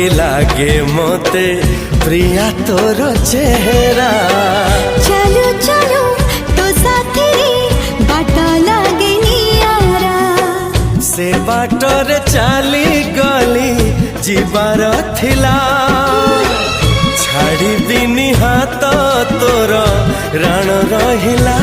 परी लागे मोते प्रिया तोर चेहरा। चलो चलो तो साथी बाट लागे नियारा। से बाटरे चली गली जीवार थिला छाड़ी बिनी हाथ तोर राण रहिला।